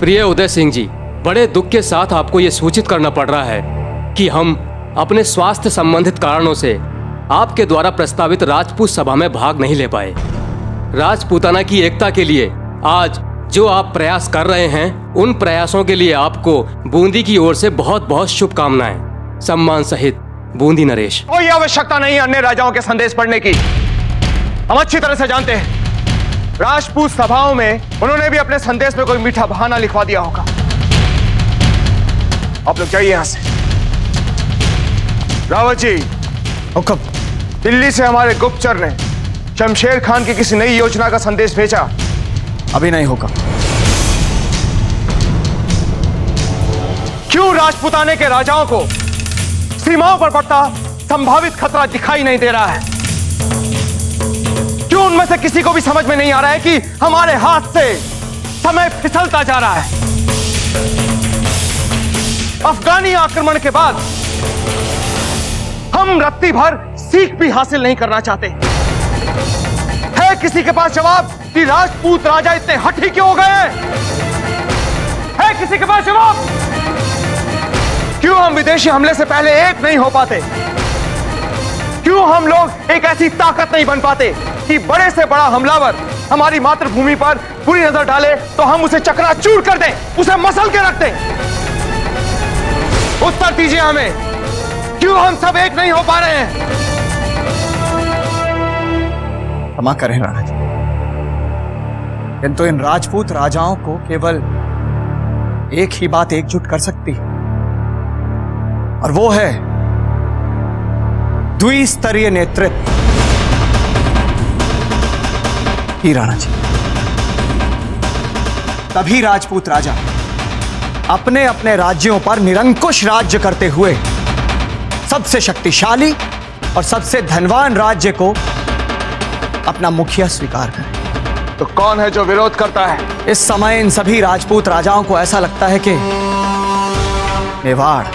प्रिय उदय सिंह जी, बड़े दुख के साथ आपको ये सूचित करना पड़ रहा है कि हम अपने स्वास्थ्य संबंधित कारणों से आपके द्वारा प्रस्तावित राजपूत सभा में भाग नहीं ले पाए। राजपूताना की एकता के लिए आज जो आप प्रयास कर रहे हैं, उन प्रयासों के लिए आपको बूंदी की ओर से बहुत बहुत शुभकामनाएं। सम्मान सहित बूंदी नरेश। कोई आवश्यकता नहीं अन्य राजाओं के संदेश पढ़ने की। हम अच्छी तरह से जानते हैं राजपूत सभाओं में उन्होंने भी अपने संदेश में कोई मीठा बहाना लिखवा दिया होगा। आप लोग जाइए यहां से। रावत जी, हुक्म। दिल्ली से हमारे गुप्तचर ने शमशेर खान की किसी नई योजना का संदेश भेजा। अभी नहीं होगा। क्यों राजपूताने के राजाओं को सीमाओं पर बढ़ता संभावित खतरा दिखाई नहीं दे रहा है? क्यों उनमें से किसी को भी समझ में नहीं आ रहा है कि हमारे हाथ से समय फिसलता जा रहा है? अफगानी आक्रमण के बाद हम रत्ती भर सीख भी हासिल नहीं करना चाहते। है किसी के पास जवाब कि राजपूत राजा इतने हठी क्यों हो गए? है किसी के पास जवाब? क्यों हम विदेशी हमले से पहले एक नहीं हो पाते? क्यों हम लोग एक ऐसी ताकत नहीं बन पाते कि बड़े से बड़ा हमलावर हमारी मातृभूमि पर बुरी नजर डाले तो हम उसे चकनाचूर कर दें, उसे मसल के रख दें? उत्तर दीजिए हमें, क्यों हम सब एक नहीं हो पा रहे हैं? क्षमा करें राणा जी, किंतु इन राजपूत राजाओं को केवल एक ही बात एकजुट कर सकती है, और वो है द्विस्तरीय नेतृत्व। ही राणा जी, तभी राजपूत राजा अपने अपने राज्यों पर निरंकुश राज्य करते हुए सबसे शक्तिशाली और सबसे धनवान राज्य को अपना मुखिया स्वीकार करें। तो कौन है जो विरोध करता है? इस समय इन सभी राजपूत राजाओं को ऐसा लगता है कि मेवाड़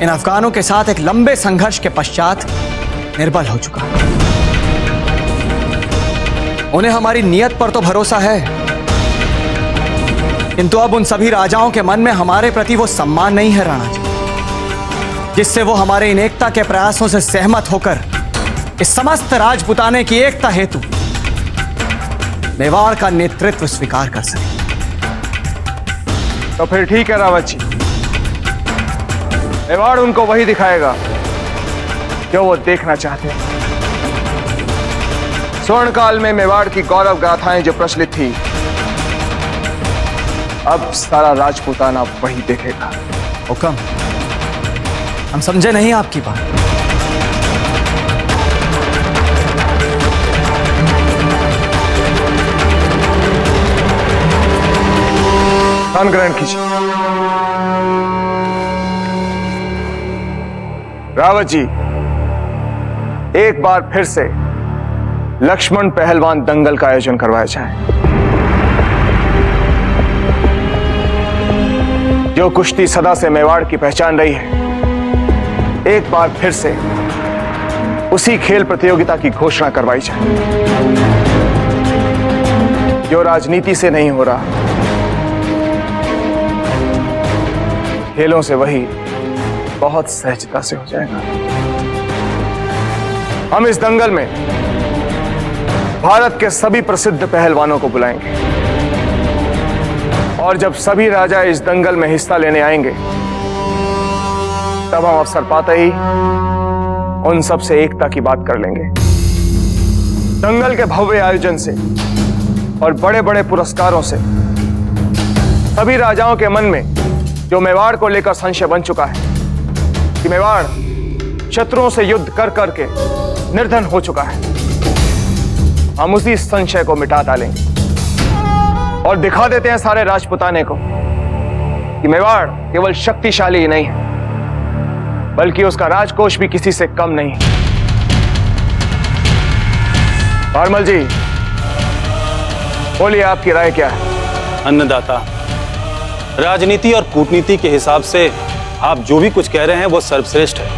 इन अफगानों के साथ एक लंबे संघर्ष के पश्चात निर्बल हो चुका है। उन्हें हमारी नियत पर तो भरोसा है, किंतु अब उन सभी राजाओं के मन में हमारे प्रति वो सम्मान नहीं है राणा जी, जिससे वो हमारे इन एकता के प्रयासों से सहमत होकर इस समस्त राजपूताने की एकता हेतु मेवाड़ का नेतृत्व स्वीकार कर सके। तो फिर ठीक है रावत जी, मेवाड़ उनको वही दिखाएगा जो वो देखना चाहते हैं। स्वर्ण काल में मेवाड़ की गौरव गाथाएं जो प्रचलित थी, अब सारा राजपूताना वही देखेगा। हुक्म। हम समझे नहीं आपकी बात। स्थान ग्रहण कीजिए। रावत जी, एक बार फिर से लक्ष्मण पहलवान दंगल का आयोजन करवाया जाए। जो कुश्ती सदा से मेवाड़ की पहचान रही है, एक बार फिर से उसी खेल प्रतियोगिता की घोषणा करवाई जाए। जो राजनीति से नहीं हो रहा, खेलों से वही बहुत सहजता से हो जाएगा। हम इस दंगल में भारत के सभी प्रसिद्ध पहलवानों को बुलाएंगे, और जब सभी राजा इस दंगल में हिस्सा लेने आएंगे, तब हम अवसर पाते ही उन सब से एकता की बात कर लेंगे। दंगल के भव्य आयोजन से और बड़े बड़े पुरस्कारों से सभी राजाओं के मन में जो मेवाड़ को लेकर संशय बन चुका है कि मेवाड़ शत्रुओं से युद्ध कर करके निर्धन हो चुका है, हम उसी संशय को मिटा डालेंगे और दिखा देते हैं सारे राजपूताने को कि मेवाड़ केवल शक्तिशाली ही नहीं है, बल्कि उसका राजकोष भी किसी से कम नहीं है। भारमल जी, बोलिए, आपकी राय क्या है? अन्नदाता, राजनीति और कूटनीति के हिसाब से आप जो भी कुछ कह रहे हैं वो सर्वश्रेष्ठ है,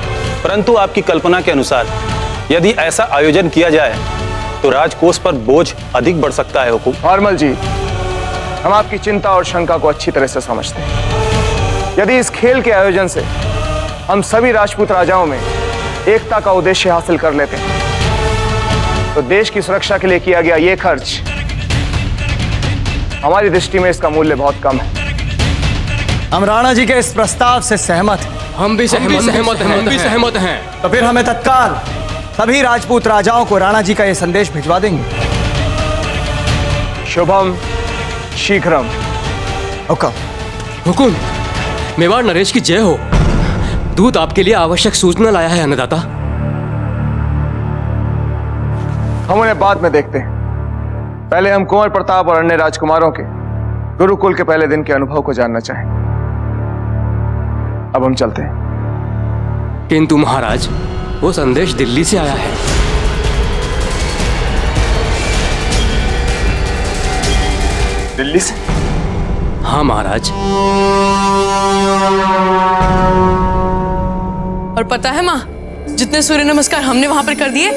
परंतु आपकी कल्पना के अनुसार यदि ऐसा आयोजन किया जाए तो राजकोष पर बोझ अधिक बढ़ सकता है। हुकुम। भारमल जी, हम आपकी चिंता और शंका को अच्छी तरह से समझते हैं। यदि इस खेल के आयोजन से हम सभी राजपूत राजाओं में एकता का उद्देश्य हासिल कर लेते हैं तो देश की सुरक्षा के लिए किया गया यह खर्च हमारी दृष्टि में इसका मूल्य बहुत कम है। हम राणा जी के इस प्रस्ताव से सहमत हैं। हम भी सहमत हैं। तो फिर हमें तत्काल सभी राजपूत राजाओं को राणा जी का यह संदेश भिजवा देंगे। शुभम शीघ्रम। हुकुम। मेवाड़ नरेश की जय हो। दूत आपके लिए आवश्यक सूचना लाया है अन्नदाता। हम उन्हें बाद में देखते हैं। पहले हम कुंवर प्रताप और अन्य राजकुमारों के गुरुकुल के पहले दिन के अनुभव को जानना चाहेंगे। अब हम चलते हैं। किंतु महाराज, वो संदेश दिल्ली से आया है। दिल्ली से? हाँ महाराज। और पता है माँ, जितने सूर्य नमस्कार हमने वहां पर कर दिए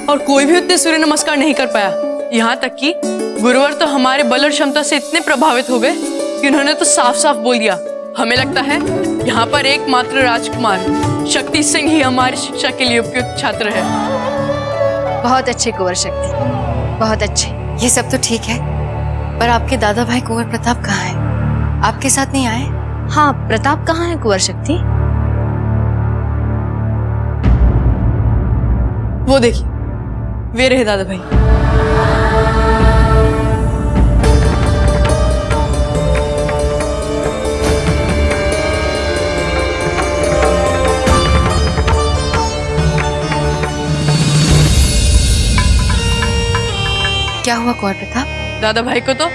और कोई भी उतने सूर्य नमस्कार नहीं कर पाया। यहाँ तक कि गुरुवर तो हमारे बल और क्षमता से इतने प्रभावित हो गए कि उन्होंने तो साफ साफ बोल दिया, हमें लगता है यहाँ पर एकमात्र राजकुमार शक्ति सिंह ही हमारी शिक्षा के लिए उपयुक्त छात्र है। बहुत अच्छे कुंवर शक्ति, बहुत अच्छे। ये सब तो ठीक है, पर आपके दादा भाई कुंवर प्रताप कहाँ हैं? आपके साथ नहीं आए? हाँ, प्रताप कहाँ है कुंवर शक्ति? वो देखिए, वे रहे दादा भाई। क्या हुआ कुंवर प्रताप? दादा भाई को तो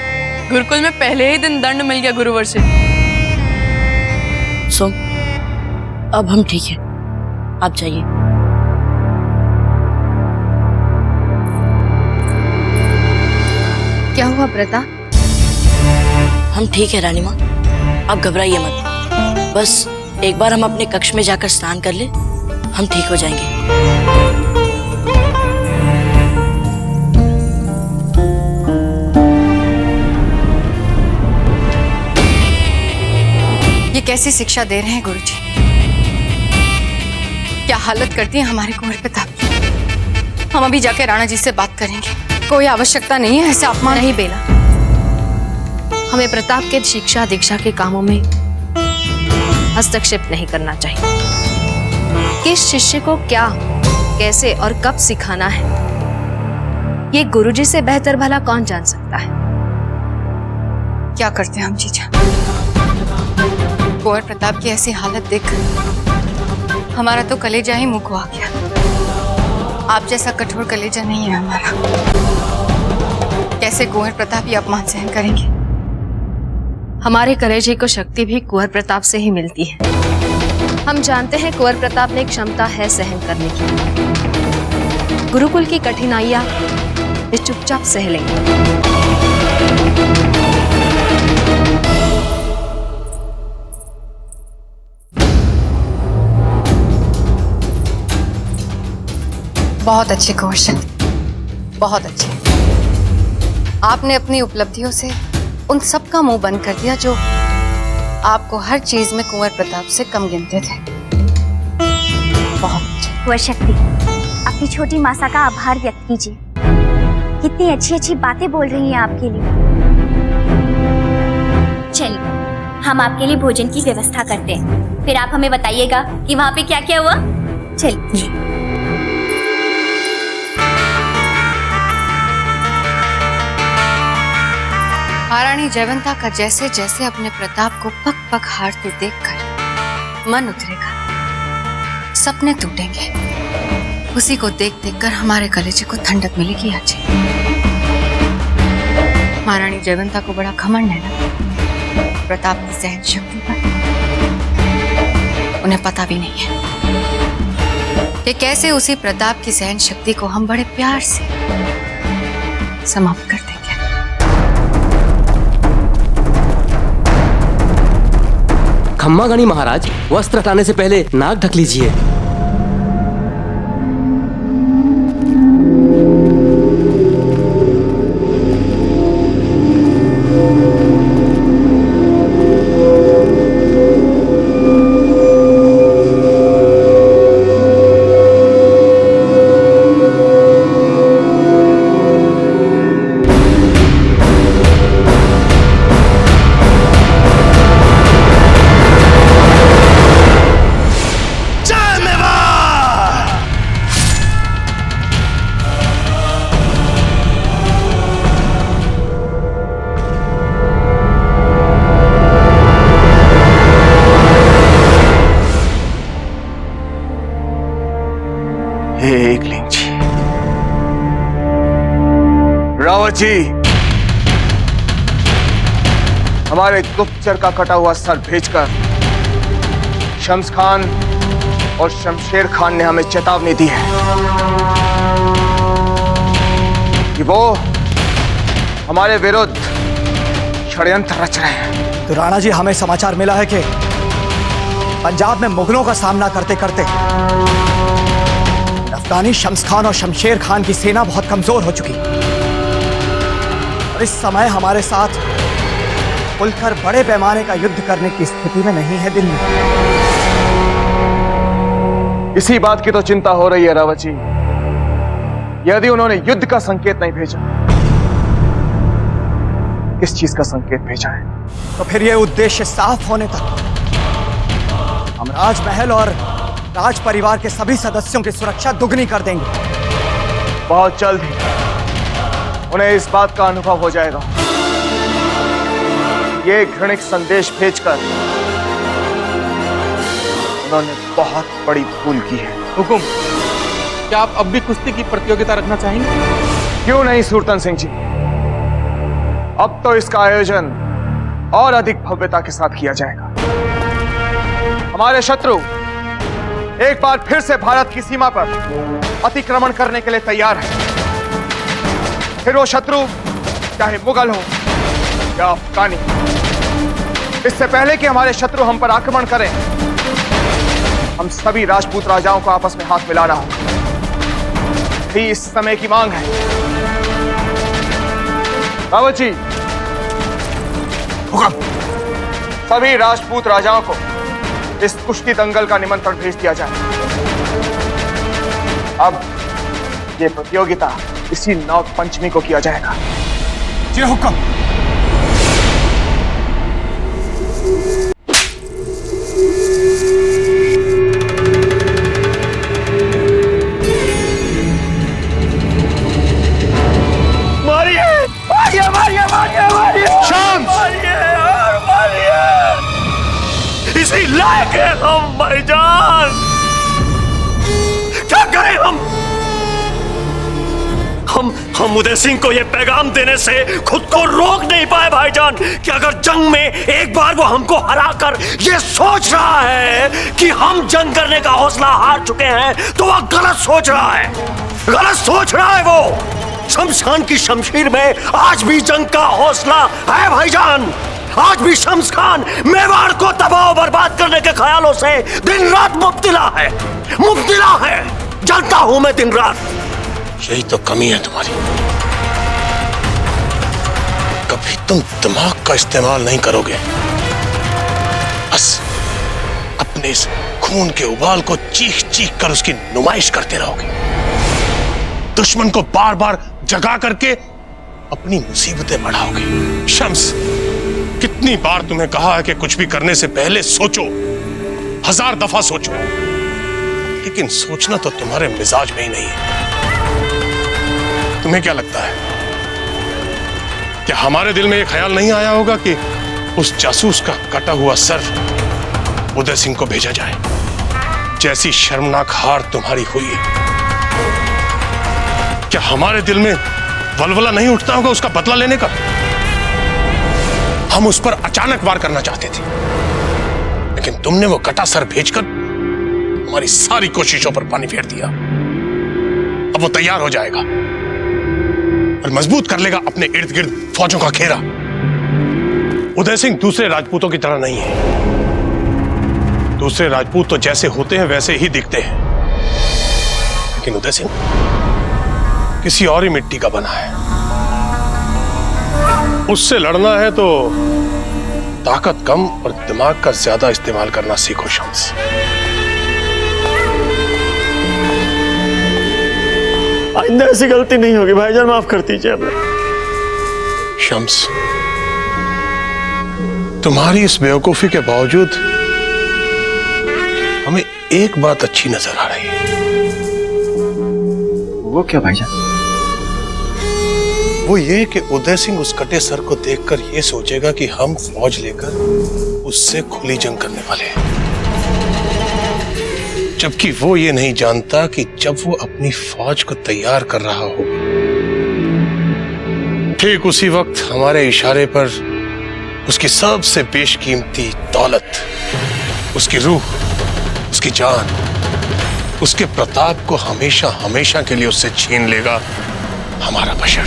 गुरुकुल में पहले ही दिन दंड मिल गया गुरुवर से। सोम, अब हम ठीक है, आप जाइए। क्या हुआ प्रताप? हम ठीक है रानी माँ, आप घबराइए मत। बस एक बार हम अपने कक्ष में जाकर स्नान कर ले, हम ठीक हो जाएंगे। ये कैसी शिक्षा दे रहे हैं गुरुजी? क्या हालत करती है हमारे कुंवर प्रताप की? हम अभी जाके राणा जी से बात करेंगे। कोई आवश्यकता नहीं है ऐसे अपमान। नहीं बेला, हमें प्रताप के शिक्षा दीक्षा के कामों में हस्तक्षेप नहीं करना चाहिए। किस शिष्य को क्या, कैसे और कब सिखाना है, ये गुरुजी से बेहतर भला कौन जान सकता है। क्या करते हैं हम जीजा? कुंवर प्रताप की ऐसी हालत देखकर हमारा तो कलेजा ही मुंह को आ गया। आप जैसा कठोर कलेजा नहीं है हमारा। कैसे कुंवर प्रताप ये अपमान सहन करेंगे? हमारे कलेजे को शक्ति भी कुंवर प्रताप से ही मिलती है। हम जानते हैं कुंवर प्रताप में क्षमता है सहन करने की। गुरुकुल की कठिनाइयां वे चुपचाप सह लेंगे। बहुत अच्छे कुंवर शक्ति, बहुत अच्छे। आपने अपनी उपलब्धियों से उन सब का मुंह बंद कर दिया जो आपको हर चीज में कुंवर प्रताप से कम गिनते थे। बहुत अच्छे। कुंवर शक्ति, अपनी छोटी मासा का आभार व्यक्त कीजिए। कितनी अच्छी अच्छी बातें बोल रही हैं आपके लिए। चलिए, हम आपके लिए भोजन की व्यवस्था करते हैं, फिर आप हमें बताइएगा कि वहाँ पे क्या क्या हुआ। चलिए। महारानी जयवंता का जैसे जैसे अपने प्रताप को पक पक हारते देखकर मन उतरेगा, सपने टूटेंगे। उसी को देख देख कर हमारे कलेजे को ठंडक मिलेगी। आज महारानी जयवंता को बड़ा घमंड है ना प्रताप की सहन शक्ति पर। उन्हें पता भी नहीं है कि कैसे उसी प्रताप की सहन शक्ति को हम बड़े प्यार से समाप्त कर देंगे। खम्मा गणी महाराज, वस्त्र हटाने से पहले नाक ढक लीजिए। एकलिंग जी, रावत जी, हमारे गुप्तचर का कटा हुआ सर भेजकर शम्स खान और शमशेर खान ने हमें चेतावनी दी है कि वो हमारे विरुद्ध षड्यंत्र रच रहे हैं। तो राणा जी, हमें समाचार मिला है कि पंजाब में मुगलों का सामना करते करते अफगानी शम्स खान और शमशेर खान की सेना बहुत कमजोर हो चुकी और इस समय हमारे साथ खुलकर बड़े पैमाने का युद्ध करने की स्थिति में नहीं है दिल्ली। इसी बात की तो चिंता हो रही है रावत जी। यदि उन्होंने युद्ध का संकेत नहीं भेजा, किस चीज का संकेत भेजा है? तो फिर यह उद्देश्य साफ होने तक हम राजमहल और राज परिवार के सभी सदस्यों की सुरक्षा दुगनी कर देंगे। बहुत जल्द ही उन्हें इस बात का अनुभव हो जाएगा। ये घृणित संदेश भेजकर उन्होंने बहुत बड़ी भूल की है। हुकुम, क्या आप अब भी कुश्ती की प्रतियोगिता रखना चाहेंगे? क्यों नहीं सूरतन सिंह जी, अब तो इसका आयोजन और अधिक भव्यता के साथ किया जाएगा। हमारे शत्रु एक बार फिर से भारत की सीमा पर अतिक्रमण करने के लिए तैयार है। फिर वो शत्रु चाहे मुगल हो या अफगानी, इससे पहले कि हमारे शत्रु हम पर आक्रमण करें, हम सभी राजपूत राजाओं को आपस में हाथ मिलाना होगा। यही इस समय की मांग है। रावत जी, हुक्म, सभी राजपूत राजाओं को इस कुश्ती दंगल का निमंत्रण भेज दिया जाए। अब ये प्रतियोगिता इसी नाग पंचमी को किया जाएगा। जी हुक्म। इसी लायक है हम भाईजान। क्या करें हम उदय सिंह को यह पैगाम देने से खुद को रोक नहीं पाए भाईजान कि अगर जंग में एक बार वो हमको हराकर ये सोच रहा है कि हम जंग करने का हौसला हार चुके हैं, तो वह गलत सोच रहा है। वो शमशान की शमशीर में आज भी जंग का हौसला है भाईजान। आज भी शम्स खान मेवाड़ को तबाह बर्बाद करने के ख्यालों से दिन रात मुब्तिला है। जानता हूं मैं दिन रात। यही तो कमी है तुम्हारी, कभी तुम दिमाग का इस्तेमाल नहीं करोगे, बस अपने इस खून के उबाल को चीख चीख कर उसकी नुमाइश करते रहोगे। दुश्मन को बार बार जगा करके अपनी मुसीबतें बढ़ाओगे। शम्स, कितनी बार तुम्हें कहा है कि कुछ भी करने से पहले सोचो, 1000 दफा सोचो, लेकिन सोचना तो तुम्हारे मिजाज में ही नहीं है। तुम्हें क्या लगता है कि हमारे दिल में यह ख्याल नहीं आया होगा कि उस जासूस का कटा हुआ सर उदय सिंह को भेजा जाए? जैसी शर्मनाक हार तुम्हारी हुई है, क्या हमारे दिल में वलवला नहीं उठता होगा उसका बदला लेने का? हम उस पर अचानक वार करना चाहते थे, लेकिन तुमने वो कटा सर भेजकर हमारी सारी कोशिशों पर पानी फेर दिया। अब वो तैयार हो जाएगा और मजबूत कर लेगा अपने इर्द गिर्द फौजों का घेरा। उदय सिंह दूसरे राजपूतों की तरह नहीं है। दूसरे राजपूत तो जैसे होते हैं वैसे ही दिखते हैं, लेकिन उदय सिंह किसी और ही मिट्टी का बना है। उससे लड़ना है तो ताकत कम और दिमाग का ज्यादा इस्तेमाल करना सीखो शम्स। आइंदा ऐसी गलती नहीं होगी भाईजान, माफ कर दीजिए हमें। शम्स, तुम्हारी इस बेवकूफी के बावजूद हमें एक बात अच्छी नजर आ रही है। वो क्या भाईजान? वो ये कि उदय सिंह उस कटे सर को देखकर ये सोचेगा कि हम फौज लेकर उससे खुली जंग करने वाले हैं। जबकि वो ये नहीं जानता कि जब वो अपनी फौज को तैयार कर रहा हो, ठीक उसी वक्त हमारे इशारे पर उसकी सबसे बेशकीमती दौलत, उसकी रूह, उसकी जान, उसके प्रताप को हमेशा हमेशा के लिए उससे छीन लेगा हमारा बशर।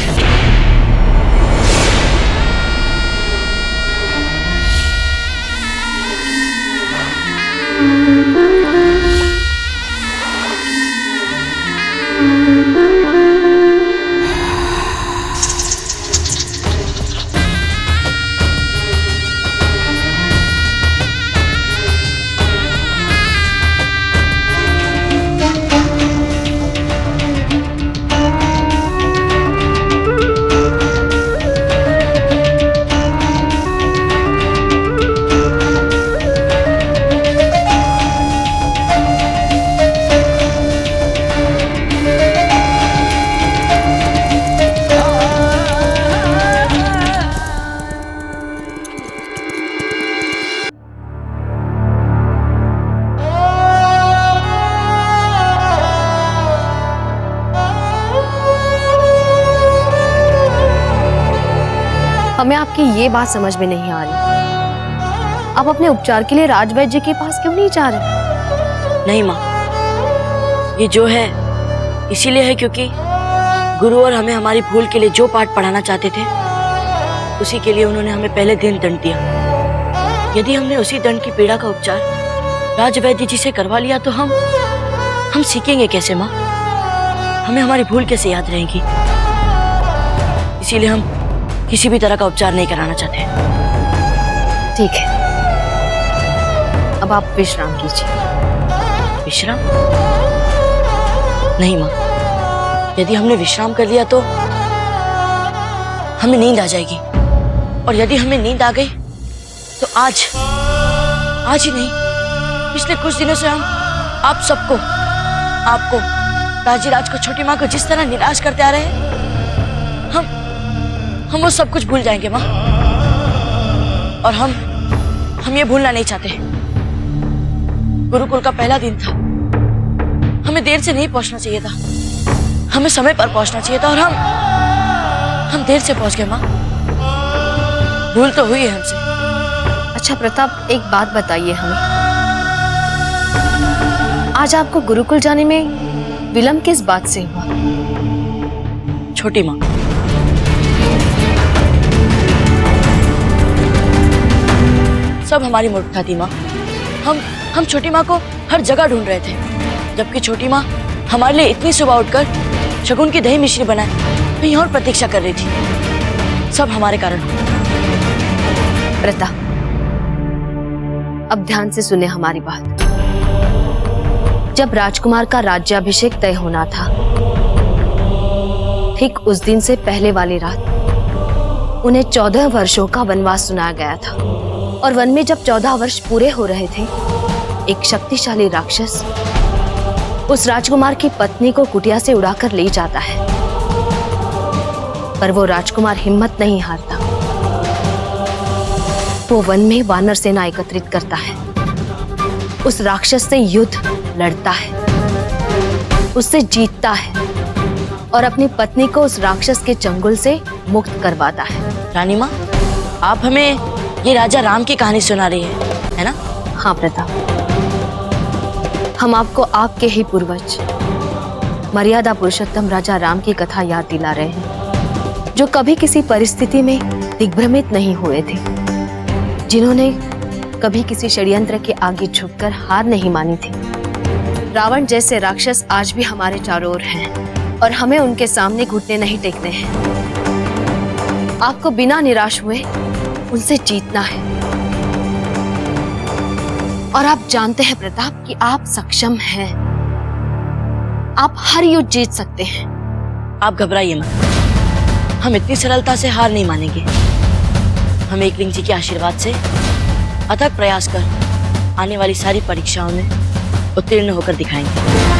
हमें आपकी ये बात समझ में नहीं आ रही। आप अपने उपचार के लिए राजवैद्य जी के पास क्यों नहीं जा रहे? नहीं माँ, ये जो है इसीलिए है क्योंकि गुरु और हमें हमारी भूल के लिए जो पाठ पढ़ाना चाहते थे उसी के लिए उन्होंने हमें पहले दिन दंड दिया। यदि हमने उसी दंड की पीड़ा का उपचार राजवैद्य जी से करवा लिया तो हम सीखेंगे कैसे माँ? हमें हमारी भूल कैसे याद रहेगी? इसीलिए हम किसी भी तरह का उपचार नहीं कराना चाहते। ठीक है, अब आप विश्राम कीजिए। विश्राम? नहीं माँ, यदि हमने विश्राम कर लिया तो हमें नींद आ जाएगी, और यदि हमें नींद आ गई तो आज ही नहीं, पिछले कुछ दिनों से हम आप सबको, आपको, राजीराज को, छोटी माँ को जिस तरह निराश करते आ रहे हैं, हम वो सब कुछ भूल जाएंगे माँ। और हम ये भूलना नहीं चाहते। गुरुकुल का पहला दिन था, हमें देर से नहीं पहुंचना चाहिए था, हमें समय पर पहुंचना चाहिए था, और हम देर से पहुंच गए माँ। भूल तो हुई है हमसे। अच्छा प्रताप, एक बात बताइए हमें, आज आपको गुरुकुल जाने में विलंब किस बात से हुआ? छोटी माँ, सब हमारी मूर्खता थी माँ। हम छोटी माँ को हर जगह ढूंढ रहे थे, जबकि छोटी माँ हमारे लिए इतनी सुबह उठकर शगुन की दही मिश्री बनाए कहीं और प्रतीक्षा कर रही थी। सब हमारे कारण। प्रताप, अब ध्यान से सुने हमारी बात। जब राजकुमार का राज्याभिषेक तय होना था, ठीक उस दिन से पहले वाली रात उन्हें 14 वर्षों का वनवास सुनाया गया था, और वन में जब 14 वर्ष पूरे हो रहे थे, एक शक्तिशाली राक्षस उस राजकुमार की पत्नी को कुटिया से उड़ाकर ले जाता है। पर वो राजकुमार हिम्मत नहीं हारता। वो वन में वानर सेना एकत्रित करता है, उस राक्षस से युद्ध लड़ता है, उससे जीतता है, और अपनी पत्नी को उस राक्षस के चंगुल से मुक्त करवाता है। रानी माँ, आप हमें ये राजा राम की कहानी सुना रही है ना? हाँ प्रताप, हम आपको आपके ही पूर्वज मर्यादा पुरुषोत्तम राजा राम की कथा याद दिला रहे हैं, जो कभी किसी परिस्थिति में दिग्भ्रमित नहीं हुए थे, जिन्होंने कभी किसी षड्यंत्र के आगे झुककर हार नहीं मानी थी। रावण जैसे राक्षस आज भी हमारे चारों ओर हैं, और हमें उनके सामने घुटने नहीं टेकने हैं। आपको बिना निराश हुए उनसे जीतना है, और आप जानते हैं प्रताप कि आप सक्षम हैं। आप हर युद्ध जीत सकते हैं। आप घबराइए मत, हम इतनी सरलता से हार नहीं मानेंगे। हम एकलिंग जी के आशीर्वाद से अथक प्रयास कर आने वाली सारी परीक्षाओं में उत्तीर्ण होकर दिखाएंगे।